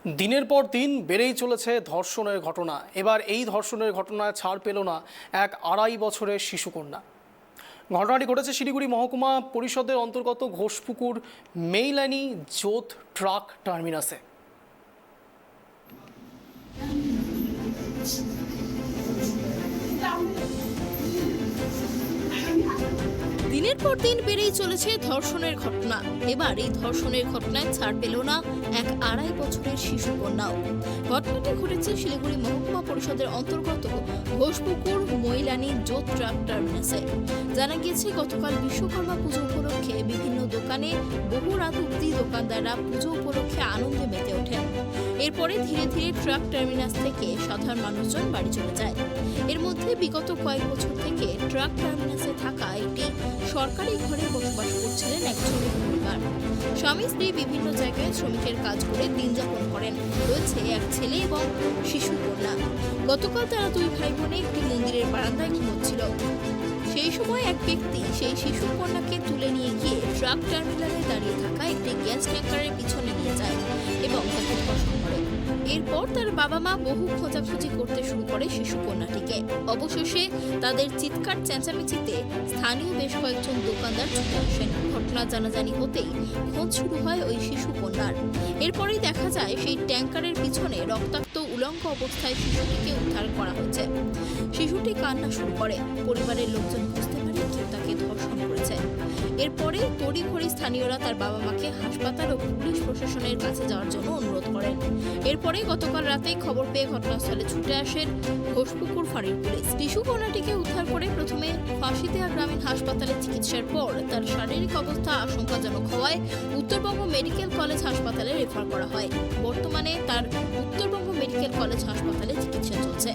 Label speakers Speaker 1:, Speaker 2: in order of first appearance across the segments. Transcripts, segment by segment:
Speaker 1: দিনের পর দিন বেড়েই চলেছে ধর্ষণের ঘটনা। এবার এই ধর্ষণের ঘটনায় ছাড় পেল না এক 2.5 বছরের শিশুকন্যা। ঘটনাটি ঘটেছে শিলিগুড়ি মহকুমা পরিষদের অন্তর্গত ঘোষপুকুর মেইলানি জোত ট্রাক টার্মিনাসে।
Speaker 2: দিনের পর দিন বেড়েই চলেছে ধর্ষণের ঘটনা। এবার এই ধর্ষণের ঘটনায় ছাড় পেল না এক 2.5 বছরের শিশু কন্যাও। ঘটনাটি ঘটেছে শিলিগুড়ি মহকুমা পরিষদের অন্তর্গত ঘোষপুকুর মইলানি জোত ট্রাক টার্মিনাসে। জানা গিয়েছে, গতকাল বিশ্বকর্মা পুজো উপলক্ষে বিভিন্ন দোকানে বহু রাত অবধি দোকানদাররা পুজো উপলক্ষে আনন্দে মেতে ওঠেন। এরপরে ধীরে ধীরে ট্রাক টার্মিনাস থেকে সাধারণ মানুষজন বাড়ি চলে যায়। এর মধ্যে বিগত কয়েক বছর থেকে ট্রাক টার্মিনাসে থাকা একটি সরকারি ঘরে বসবাস করছিলেন এক শ্রমিক পরিবার। স্বামী স্ত্রী বিভিন্ন জায়গায় শ্রমিকের কাজ করে দিন যাপন করেন। রয়েছে এক ছেলে এবং শিশু কন্যা। গতকাল তারা দুই ভাই বোনে একটি মন্দিরের বারান্দায় ঘুমোচ্ছিল। সেই সময় এক ব্যক্তি সেই শিশু কন্যাকে তুলে নিয়ে গিয়ে ট্রাক টার্মিনালে দাঁড়িয়ে থাকা একটি গ্যাস ট্যাঙ্কারের পিছনে নিয়ে যায় এবং তাকে ধর্ষণ করে। এরপর তার বাবা মা বহু খোঁজাখুঁজি করতে শুরু করে শিশু কন্যাটিকে। অবশেষে তাদের চিৎকার চেঁচামেচিতে স্থানীয় বেশ কয়েকজন দোকানদার ছুটে আসেন। ঘটনা জানাজানি হতেই খোঁজ শুরু হয় ওই শিশু কন্যার। এরপরেই দেখা যায় সেই ট্যাঙ্কারের পিছনে রক্তাক্ত উলঙ্গ অবস্থায় শিশুটিকে উদ্ধার করা হয়েছে। শিশুটি কান্না শুরু করে। পরিবারের লোকজন বুঝতে পারে কেউ তাকে ধর্ষণ করেছে। এরপরে তড়িঘড়ি স্থানীয়রা তার বাবা মাকে হাসপাতাল ও পুলিশ প্রশাসনের কাছে যাওয়ার জন্য অনুরোধ করেন। এরপরে গতকাল রাতে খবর পেয়ে ঘটনাস্থলে ছুটে আসেন ঘোষপুকুর ফাঁড়ির পুলিশ। শিশু কন্যাটিকে উদ্ধার করে প্রথমে ফাঁসিদেয়া গ্রামীণ হাসপাতালে চিকিৎসার পর তার শারীরিক অবস্থা আশঙ্কাজনক হওয়ায় উত্তরবঙ্গ মেডিকেল কলেজ হাসপাতালে রেফার করা হয়। বর্তমানে তার উত্তরবঙ্গ মেডিকেল কলেজ হাসপাতালে চিকিৎসা চলছে।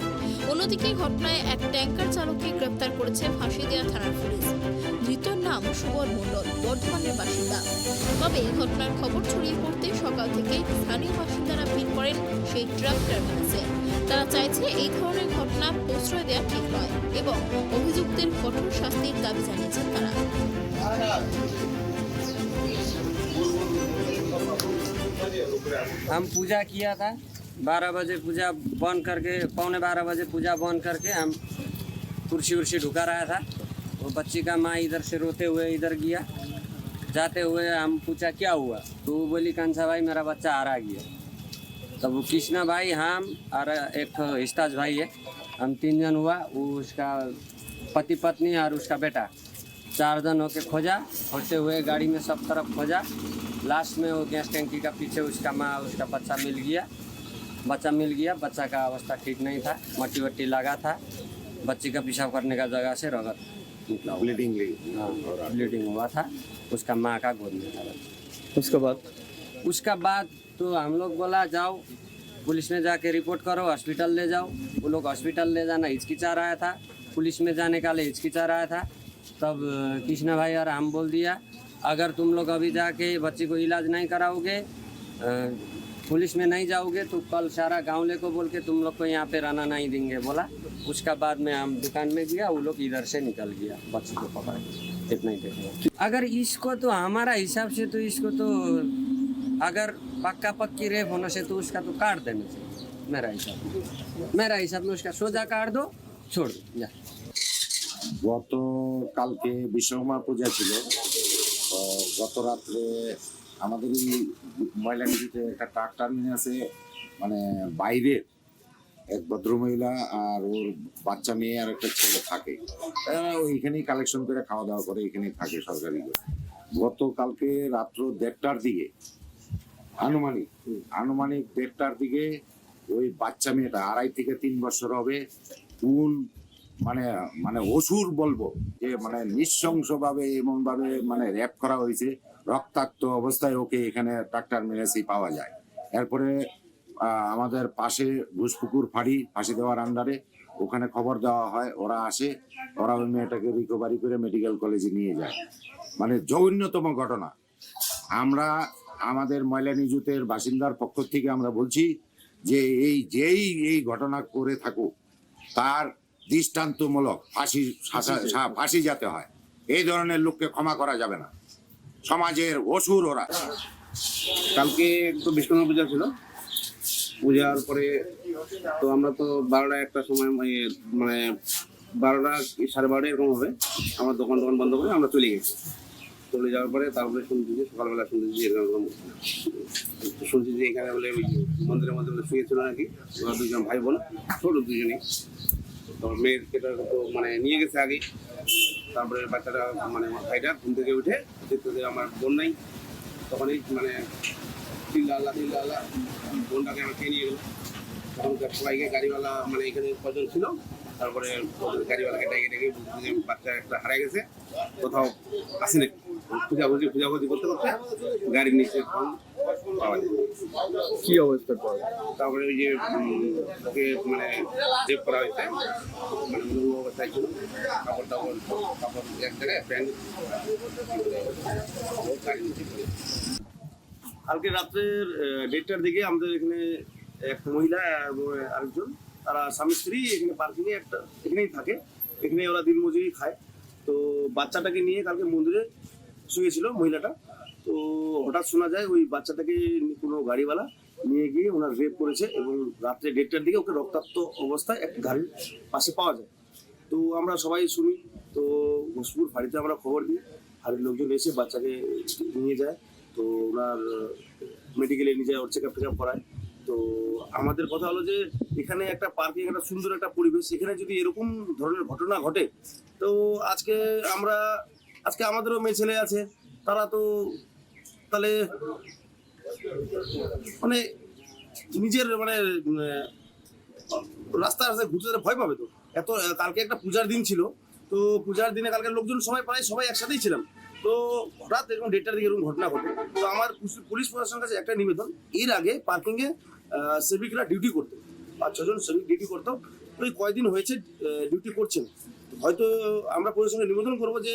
Speaker 2: অন্যদিকে ঘটনায় এক ট্যাঙ্কার চালককে গ্রেপ্তার করেছে ফাঁসিদেয়া থানার পুলিশ। ধৃতর নাম সুবল মণ্ডল, বর্ধমানের বাসিন্দা। তবে ঘটনার খবর ছড়িয়ে পড়তে সকাল থেকে স্থানীয় বাসিন্দারা ভিড় করেন সেই ট্রাক টার্মিনাসে। তারা চাইছে এই ধরনের ঘটনা প্রশ্রয় দেওয়া ঠিক নয় এবং অভিযুক্তের কঠোর শাস্তির দাবি জানিয়েছেন তারা।
Speaker 3: हम पूजा किया था 12 बजे पूजा बंद करके, 11:15 बजे पूजा बंद करके हम कुर्सी उर्सी ढुका रहा था। वो बच्ची का माँ इधर से रोते हुए इधर गया। जाते हुए हम पूछा क्या हुआ, तो वो बोली कंसा भाई मेरा बच्चा आ रहा गया। तब वो कृष्णा भाई, हम और एक हिस्ताज भाई है, हम 3 जन हुआ। वो उसका पति पत्नी और उसका बेटा 4 जन होके खोजते हुए गाड़ी में सब तरफ खोजा। लास्ट में वो गैस टैंकी का पीछे उसका माँ उसका बच्चा मिल गया। बच्चा का अवस्था ठीक नहीं था, मट्टी वट्टी लगा था। बच्ची का पेशाब करने का जगह से रगत निकला, ब्लीडिंग हुआ था। उसका माँ का गोद में था। उसका बाद तो हम लोग बोला जाओ पुलिस में जाके रिपोर्ट करो, हॉस्पिटल ले जाओ। वो लोग हॉस्पिटल ले जाना हिचकिचा रहा था, पुलिस में जाने का लिए हिचकिचा रहा था। तब कृष्णा भाई और हम बोल दिया अगर तुम लोग अभी जाके बच्ची को इलाज नहीं कराओगे, पुलिस में नहीं जाओगे, तो कल सारा गाँवले को बोल के तुम लोग को यहाँ पे रहना नहीं देंगे बोला। उसका बाद में हम दुकान में गया, वो लोग इधर से निकल गया बच्ची को पकड़ के। इतना ही देखा। अगर इसको तो हमारा हिसाब से तो इसको तो अगर पक्का पक्की रेप होने से तो उसका तो काट देना चाहिए। मेरा हिसाब में उसका सोजा काट दो, छोड़ दो जा।
Speaker 4: গতকালকে বিশ্বকর্মা পূজা ছিল। তো গত রাত্রে আমাদের এই ময়লানিতে একটা ট্রাক টার্মিনাসে মানে বাইরে এক ভদ্রমহিলা আর ওর বাচ্চা মেয়ে আর একটা ছেলে থাকে। তারা ওইখানেই কালেকশন করে খাওয়া দাওয়া করে, এখানেই থাকে সরকারি করে। গতকালকে রাত্র 1:30টার দিকে আনুমানিক 1:30টার দিকে ওই বাচ্চা মেয়েটা 2.5 থেকে 3 বছর হবে, কোন মানে অসুর বলবো যে মানে নৃশংসভাবে এমনভাবে মানে র্যাপ করা হয়েছে। রক্তাক্ত অবস্থায় ওকে এখানে ট্রাক টার্মিনাসেই পাওয়া যায়। এরপরে আমাদের পাশে ঘোষপুকুর ফাঁসি দেওয়ার আন্ডারে ওখানে খবর দেওয়া হয়, ওরা আসে, ওরা ওই মেয়েটাকে রিকভারি করে মেডিকেল কলেজে নিয়ে যায়। মানে জঘন্যতম ঘটনা। আমরা আমাদের ময়লানি জুতের বাসিন্দার পক্ষ থেকে আমরা বলছি যে এই ঘটনা করে থাকুক তার দৃষ্টান্তমূলক ফাঁসি যাতে হয়। এই ধরনের লোককে ক্ষমা করা যাবে না, সমাজের অসুর ওরা।
Speaker 5: কালকে তো বিশ্বকর্মা পূজা ছিল, পূজার পরে তো আমরা তো 12টা একটা সময় মানে 12টা 12:30 এরকম হবে, আমার দোকান বন্ধ করে আমরা চলে গেছি। চলে যাওয়ার পরে তারপরে শুনছি যে সকালবেলা শুনছি যে এরকম শুনছি যে এখানে বলে ওই মন্দিরের মধ্যে বলে শুয়েছিল নাকি ওরা দুজন ভাই বোন, ছোট দুজনেই। তো মেয়েকে তো মানে নিয়ে গেছে আগে, তারপরে বাচ্চাটা মানে আমার ভাইটা ঘুম থেকে উঠে দেখতে যে আমার বোন নাই, তখনই মানে চিল্লা আল্লাহ বোনটাকে আমার খেয়ে নিয়ে গেলো। তখন সবাইকে গাড়িওয়ালা মানে এখানে কজন ছিল, তারপরে গাড়িওয়ালাকে ডেকে বলছে যে বাচ্চা একটা হারিয়ে গেছে, কোথাও আসে নাকি। খোঁজাখুঁজি করতে গাড়ির নিচে পাওয়া যায়।
Speaker 6: কি অবস্থা পড়ে?
Speaker 5: তারপরে ওই যে ওকে মানে রেপ করা হয়েছে, মানে অন্য অবস্থায় ছিল, কাপড় এক জায়গায় প্যান্ট গাড়ির নিচে পড়ে। কালকে রাত্রের 1:30টার দিকে আমাদের এখানে এক মহিলা এবং আরেকজন, তারা স্বামী স্ত্রী এখানে পার্কিংয়ে এখানেই থাকে, এখানে ওরা দিনমজুরি খায়। তো বাচ্চাটাকে নিয়ে কালকে মন্দিরে শুয়েছিল মহিলাটা। তো হঠাৎ শোনা যায় ওই বাচ্চাটাকে কোনো গাড়িওয়ালা নিয়ে গিয়ে ওনার রেপ করেছে এবং রাত্রে 1:30টার দিকে ওকে রক্তাক্ত অবস্থায় এক গাড়ির পাশে পাওয়া যায়। তো আমরা সবাই শুনি, তো ঘোষপুর ফাঁড়িতে আমরা খবর দিই, ফাঁড়ির লোকজন এসে বাচ্চাকে নিয়ে যায়। তো ওনার মেডিকেলে নিয়ে যায়, ওর চেক আপ করায়। তো আমাদের কথা হলো যে এখানে একটা পার্কে একটা সুন্দর একটা পরিবেশ, এখানে যদি এরকম ধরনের ঘটনা ঘটে, তো আজকে আমাদেরও মেয়ে ছেলে আছে, তারা তো তাহলে মানে নিজের মানে রাস্তায় ঘুরতে ভয় পাবে। তো কালকে একটা পূজার দিন ছিল, তো পূজার দিনে কালকে লোকজন সবাই একসাথেই ছিলাম। তো হঠাৎ এরকম 1:30টার দিকে এরকম ঘটনা ঘটে। তো আমার পুলিশ প্রশাসনের কাছে একটা নিবেদন, এর আগে পার্কিংয়ে সেভিকরা ডিউটি করতো, 5-6 জন সেভিক ডিউটি করতো, ওই কয়দিন হয়েছে ডিউটি করছেন। হয়তো আমরা প্রশাসনকে নিবেদন করবো যে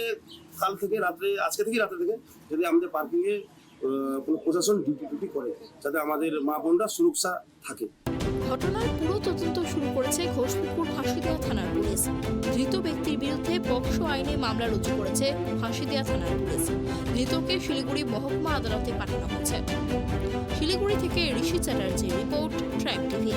Speaker 5: আজকে থেকে রাত্রে থেকে যদি আমাদের পার্কিংয়ে কোনো প্রশাসন ডিউটি করে, যাতে আমাদের মা বোনরা সুরক্ষা থাকে।
Speaker 2: ঘটনার পুরো তদন্ত শুরু করেছে ঘোষপুকুর ফাঁসিদেয়া থানার পুলিশ। ধৃত ব্যক্তির বিরুদ্ধে পক্সো আইনে মামলা রুজু করেছে ফাঁসিদেয়া থানার পুলিশ। ধৃতকে শিলিগুড়ি মহকুমা আদালতে পাঠানো হয়েছে। শিলিগুড়ি থেকে ঋষি চ্যাটার্জির রিপোর্ট, ট্র্যাক টিভি।